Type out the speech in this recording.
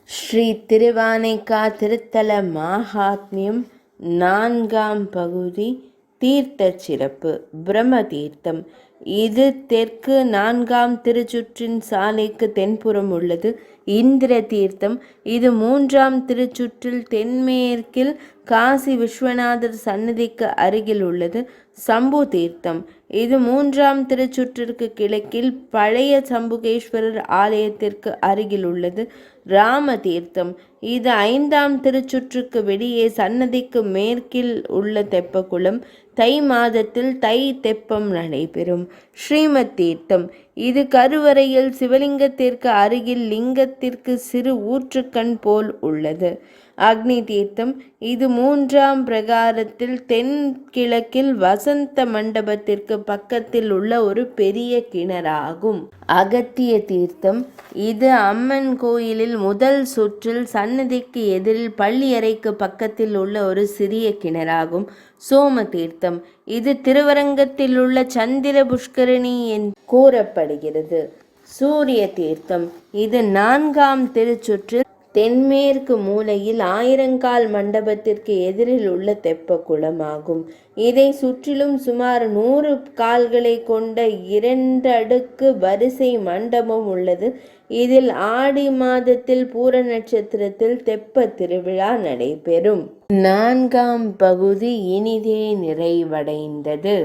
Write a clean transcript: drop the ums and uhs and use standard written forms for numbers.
ஸ்ரீ திருவானைக்கா திருத்தல மாஹாத்மியம் 4ஆம் பகுதி. தீர்த்த சிறப்பு. பிரம்ம தீர்த்தம். இது தெற்கு 4ஆம் திருச்சுற்றின் சாலைக்கு தென்புறம் உள்ளது. இந்திர தீர்த்தம். இது 3ஆம் திருச்சுற்றில் தென்மேற்கில் காசி விஸ்வநாதர் சன்னதிக்கு அருகில் உள்ளது. சம்பு தீர்த்தம். இது 3ஆம் திருச்சுற்றிற்கு கிழக்கில் பழைய சம்புகேஸ்வரர் ஆலயத்திற்கு அருகில் உள்ளது. ராம தீர்த்தம். இது 5ஆம் திருச்சுற்றுக்கு வெளியே சன்னதிக்கு மேற்கில் உள்ள தெப்பக்குளம். தை மாதத்தில் தை தெப்பம் நடைபெறும். ஸ்ரீமத் தீர்த்தம். இது கருவறையில் சிவலிங்கத்திற்கு அருகில் லிங்கத்திற்கு சிறு ஊற்றுக்கண் போல் உள்ளது. அக்னி தீர்த்தம். இது 3ஆம் பிரகாரத்தில் தென்கிழக்கில் வசந்த மண்டபத்திற்கு பக்கத்தில் உள்ள ஒரு பெரிய கிணறாகும். அகத்திய தீர்த்தம். இது அம்மன் கோயிலில் முதல் சுற்றில் சன்னதிக்கு எதிரில் பள்ளியறைக்கு பக்கத்தில் உள்ள ஒரு சிறிய கிணறாகும். சோம தீர்த்தம். இது திருவரங்கத்தில் உள்ள சந்திர புஷ்கரணி என்று கூறப்படுகிறது. சூரிய தீர்த்தம். இது 4ஆம் திருச்சுற்றில் தென்மேற்கு மூலையில் ஆயிரங்கால் மண்டபத்திற்கு எதிரில் உள்ள தெப்பக்குளமாகும். இதை சுற்றிலும் சுமார் 100 கால்களை கொண்ட 2 அடுக்கு வரிசை மண்டபம் உள்ளது. இதில் ஆடி மாதத்தில் பூர நட்சத்திரத்தில் தெப்ப திருவிழா நடைபெறும். 4ஆம் பகுதி இனிதே நிறைவடைந்தது.